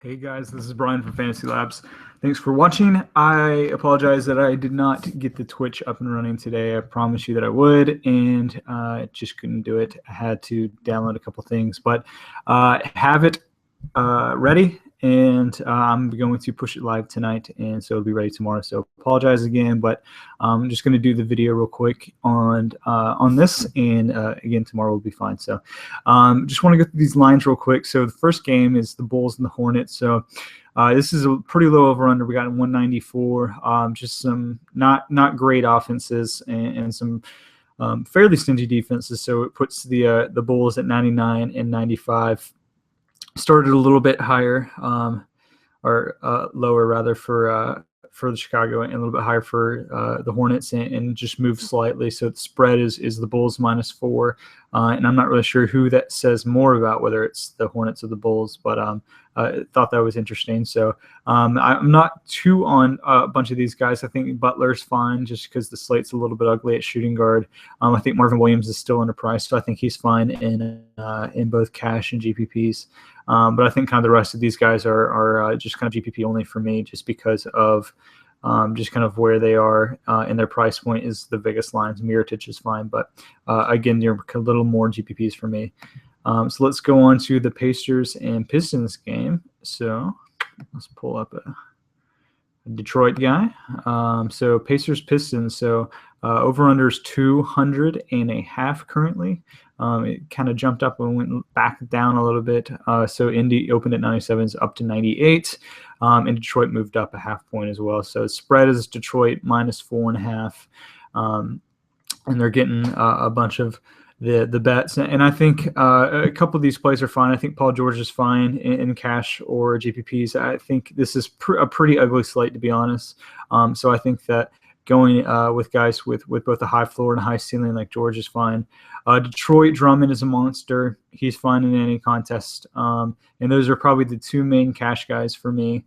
Hey guys, this is Bryan from Fantasy Labs. Thanks for watching. I apologize that I did not get the Twitch up and running today. I promised you that I would, and just couldn't do it. I had to download a couple things, but have it ready, and I'm going to push it live tonight, and so it'll be ready tomorrow. So apologize again, but I'm just going to do the video real quick on this, and again tomorrow will be fine. So just want to go through these lines real quick. So the first game is the Bulls and the Hornets. So this is a pretty low over/under. We got 194. Just some not great offenses and some fairly stingy defenses. So it puts the Bulls at 99 and 95. Started a little bit higher, or lower rather, for the Chicago, and a little bit higher for the Hornets, and just moved slightly. So the spread is the Bulls -4, and I'm not really sure who that says more about, whether it's the Hornets or the Bulls, but I thought that was interesting. So I'm not too on a bunch of these guys. I think Butler's fine just because the slate's a little bit ugly at shooting guard. I think Marvin Williams is still underpriced, so I think he's fine in both cash and GPPs. But I think kind of the rest of these guys are just kind of GPP only for me, just because of just kind of where they are in their price point is the biggest lines. Mirotic is fine, but again, you're a little more GPPs for me. So let's go on to the Pacers and Pistons game. So let's pull up a Detroit guy. So Pacers Pistons. So over/under is 200.5 currently. It kind of jumped up and went back down a little bit. So Indy opened at 97, is up to 98, and Detroit moved up a half point as well. So spread is Detroit -4.5, and they're getting a bunch of the bets. And I think a couple of these plays are fine. I think Paul George is fine in cash or GPPs. I think this is a pretty ugly slate, to be honest. So I think that going with guys with both a high floor and a high ceiling like George is fine. Detroit, Drummond is a monster. He's fine in any contest. And those are probably the two main cash guys for me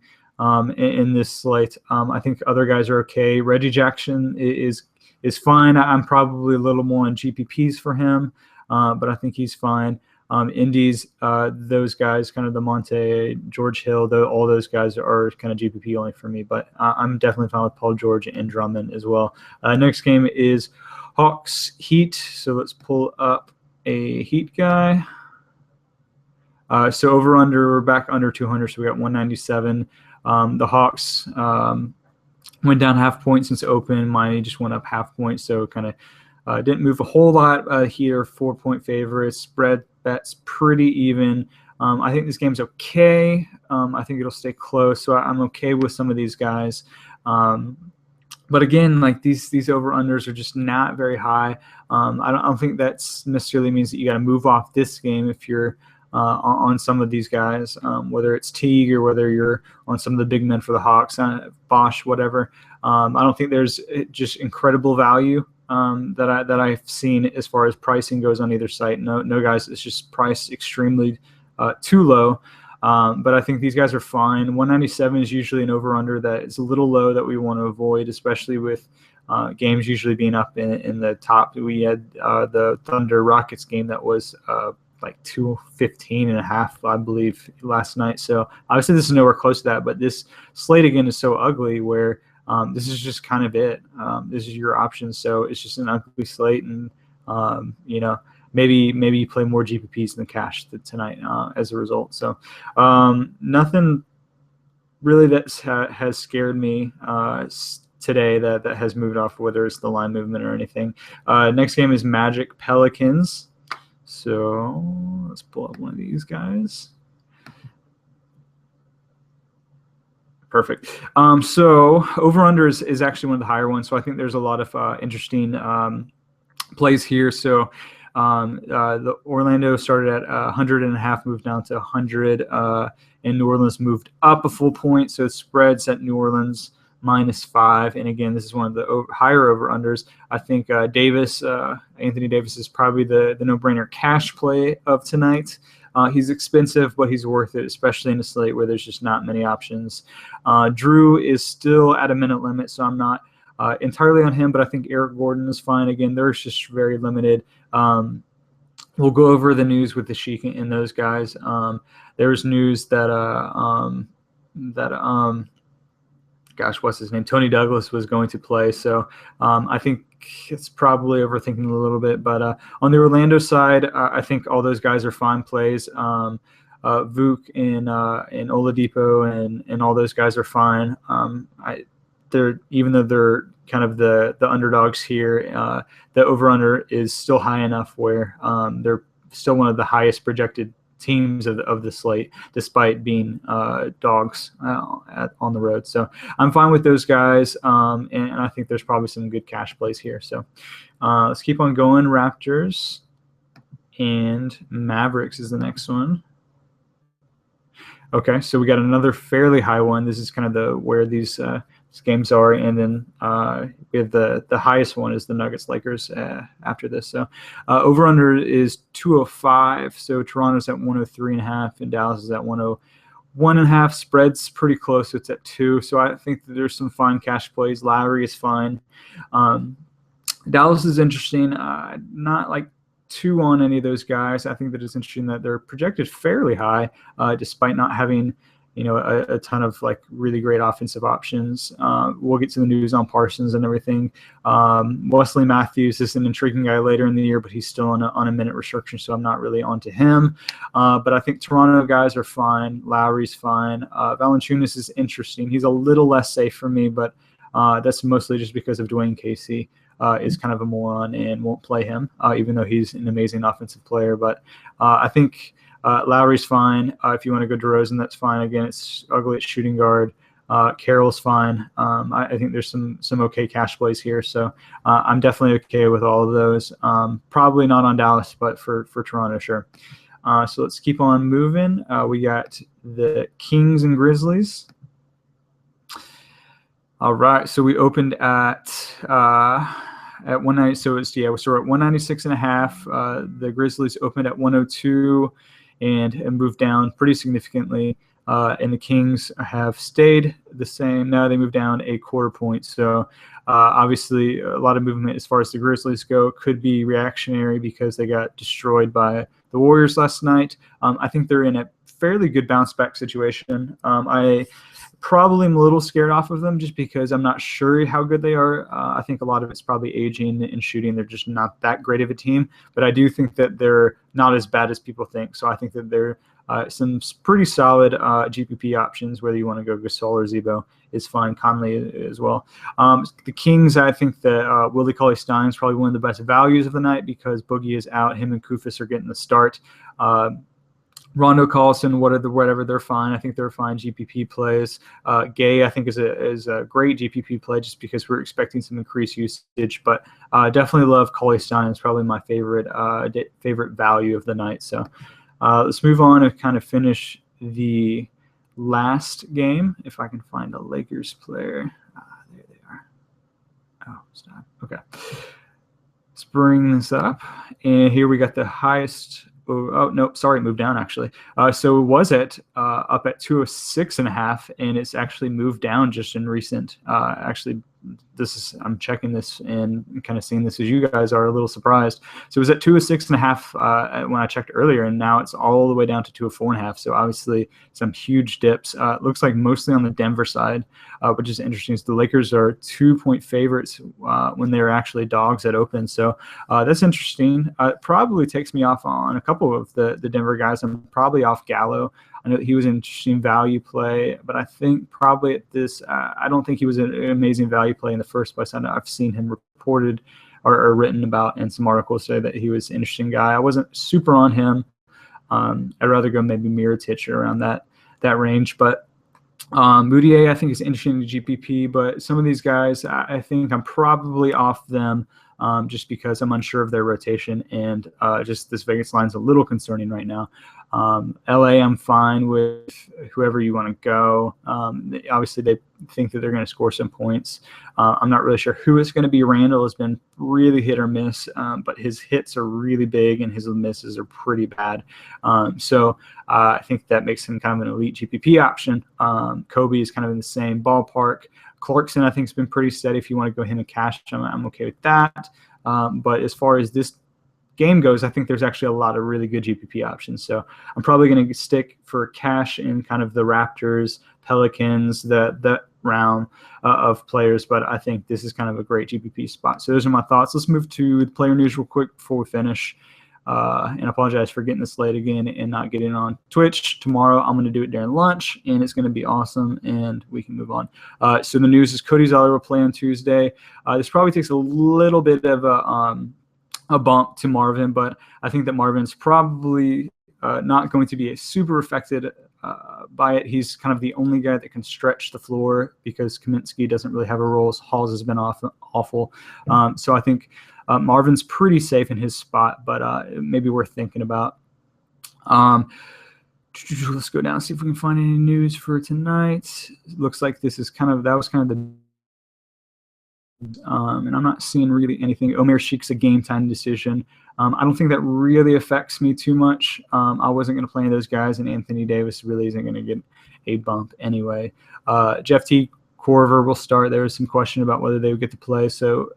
in this slate. I think other guys are okay. Reggie Jackson is fine. I'm probably a little more on GPPs for him, but I think he's fine. Indies, those guys, kind of the Monte, George Hill, all those guys are kind of GPP only for me, but I'm definitely fine with Paul George and Drummond as well. Next game is HawksHeat. So let's pull up a Heat guy. So over/under, we're back under 200, so we got 197. The Hawks went down half point since open. Miami just went up half point, so kind of didn't move a whole lot. Here, 4-point favorites. Spread bets pretty even. I think this game's okay. I think it'll stay close, so I'm okay with some of these guys. But again, like these over/unders are just not very high. I don't think that necessarily means that you got to move off this game if you're on some of these guys, whether it's Teague or whether you're on some of the big men for the Hawks, Bosch, whatever. I don't think there's just incredible value that I've seen as far as pricing goes on either site. No guys, it's just priced extremely too low. But I think these guys are fine. 197 is usually an over/under that is a little low that we want to avoid, especially with games usually being up in the top. We had the Thunder Rockets game that was like 215.5, I believe, last night. So obviously this is nowhere close to that, but this slate again is so ugly where this is just kind of it. This is your option. So it's just an ugly slate, and maybe you play more GPPs than cash tonight as a result. So nothing really that has scared me today that has moved off, whether it's the line movement or anything. Next game is Magic Pelicans. So let's pull up one of these guys. Perfect. So over/under is actually one of the higher ones. So I think there's a lot of interesting plays here. So the Orlando started at 100.5, moved down to 100, and New Orleans moved up a full point. So spreads at New Orleans -5, and again, this is one of the higher over/unders. I think Anthony Davis is probably the no-brainer cash play of tonight. He's expensive, but he's worth it, especially in a slate where there's just not many options. Drew is still at a minute limit, so I'm not entirely on him, but I think Eric Gordon is fine. Again, there's just very limited we'll go over the news with the Sheik and those guys. There's news that gosh, what's his name? Tony Douglas was going to play. So I think it's probably overthinking a little bit. But on the Orlando side, I think all those guys are fine plays. Vuk and Oladipo and all those guys are fine. They're, even though they're kind of the underdogs here, the over-under is still high enough where they're still one of the highest projected teams of the slate, despite being dogs on the road. So I'm fine with those guys, and I think there's probably some good cash plays here. So let's keep on going. Raptors and Mavericks is the next one. Okay, so we got another fairly high one. This is kind of where these games are, and then we have the highest one is the Nuggets Lakers after this. So over under is 205. So Toronto's at 103.5 and Dallas is at 101.5. Spread's pretty close. It's at 2. So I think that there's some fine cash plays. Lowry is fine. Dallas is interesting. Not like 2 on any of those guys. I think that it's interesting that they're projected fairly high, despite not having a ton of like really great offensive options. We'll get to the news on Parsons and everything. Wesley Matthews is an intriguing guy later in the year, but he's still on a minute restriction, so I'm not really onto him. But I think Toronto guys are fine. Lowry's fine. Valanciunas is interesting. He's a little less safe for me, but that's mostly just because of Dwayne Casey. Is kind of a moron and won't play him, even though he's an amazing offensive player. But I think Lowry's fine. If you want to go DeRozan, that's fine. Again, it's ugly at shooting guard. Carroll's fine. I think there's some okay cash plays here. So I'm definitely okay with all of those. Probably not on Dallas, but for Toronto, sure. So let's keep on moving. We got the Kings and Grizzlies. All right, so we opened at 190. So it's we're at 196.5. The Grizzlies opened at 102 and moved down pretty significantly. And the Kings have stayed the same. Now they moved down a quarter point. So obviously a lot of movement as far as the Grizzlies go. Could be reactionary because they got destroyed by the Warriors last night. I think they're in a fairly good bounce back situation. I probably am a little scared off of them just because I'm not sure how good they are. I think a lot of it's probably aging and shooting. They're just not that great of a team, but I do think that they're not as bad as people think. So I think that they're some pretty solid GPP options, whether you want to go Gasol or Zebo is fine. Conley as well. The Kings, I think that Willie Cauley-Stein is probably one of the best values of the night because Boogie is out. Him and Kufis are getting the start. Rondo Collison, whatever, they're fine. I think they're fine GPP plays. Gay, I think, is a great GPP play just because we're expecting some increased usage. But definitely love Cauley-Stein. It's probably my favorite value of the night. So let's move on and kind of finish the last game. If I can find a Lakers player. There they are. Oh, stop. Okay. Let's bring this up. And here we got the highest. Oh, no, sorry, it moved down actually. So it was up at 206.5, and it's actually moved down just in recent. Actually, I'm checking this and kind of seeing this as you guys are a little surprised. So it was at 206.5 when I checked earlier, and now it's all the way down to 204.5. So obviously some huge dips. It looks like mostly on the Denver side, which is interesting. So the Lakers are 2-point favorites when they're actually dogs at open. So that's interesting. It probably takes me off on a couple of the Denver guys. I'm probably off Gallo. I know that he was an interesting value play, but I think probably at this, I don't think he was an amazing value play in the first place. I know I've seen him reported or written about in some articles say that he was an interesting guy. I wasn't super on him. I'd rather go maybe Mirotic around that range, but Moutier I think is interesting in GPP, but some of these guys, I think I'm probably off them just because I'm unsure of their rotation, and just this Vegas line's a little concerning right now. LA, I'm fine with whoever you want to go. Obviously, they think that they're going to score some points. I'm not really sure who it's going to be. Randall has been really hit or miss, but his hits are really big and his misses are pretty bad. So I think that makes him kind of an elite GPP option. Kobe is kind of in the same ballpark. Clarkson, I think, has been pretty steady. If you want to go him and cash, I'm okay with that. But as far as this game goes, I think there's actually a lot of really good GPP options. So I'm probably going to stick for cash in kind of the Raptors, Pelicans, the round of players, but I think this is kind of a great GPP spot. So those are my thoughts. Let's move to the player news real quick before we finish. And I apologize for getting this late again and not getting on Twitch. Tomorrow I'm going to do it during lunch, and it's going to be awesome, and we can move on. So the news is Cody Zeller will play on Tuesday. This probably takes a little bit of a bump to Marvin, but I think that Marvin's probably not going to be super affected by it. He's kind of the only guy that can stretch the floor because Kaminsky doesn't really have a role. Halls has been awful. So I think Marvin's pretty safe in his spot, but it may be worth thinking about. Let's go down and see if we can find any news for tonight. Looks like this is that was kind of the and I'm not seeing really anything. Omer Sheik's a game time decision. I don't think that really affects me too much. I wasn't going to play any of those guys, and Anthony Davis really isn't going to get a bump anyway. Jeff T. Corver will start. There was some question about whether they would get to play, so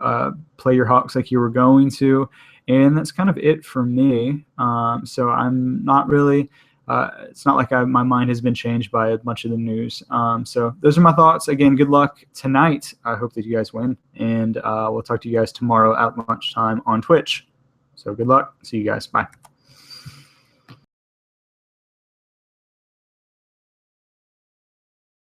play your Hawks like you were going to, and that's kind of it for me. So I'm not really it's not like my mind has been changed by a bunch of the news. So those are my thoughts. Again, good luck tonight. I hope that you guys win, and we'll talk to you guys tomorrow at lunchtime on Twitch. So good luck. See you guys. Bye.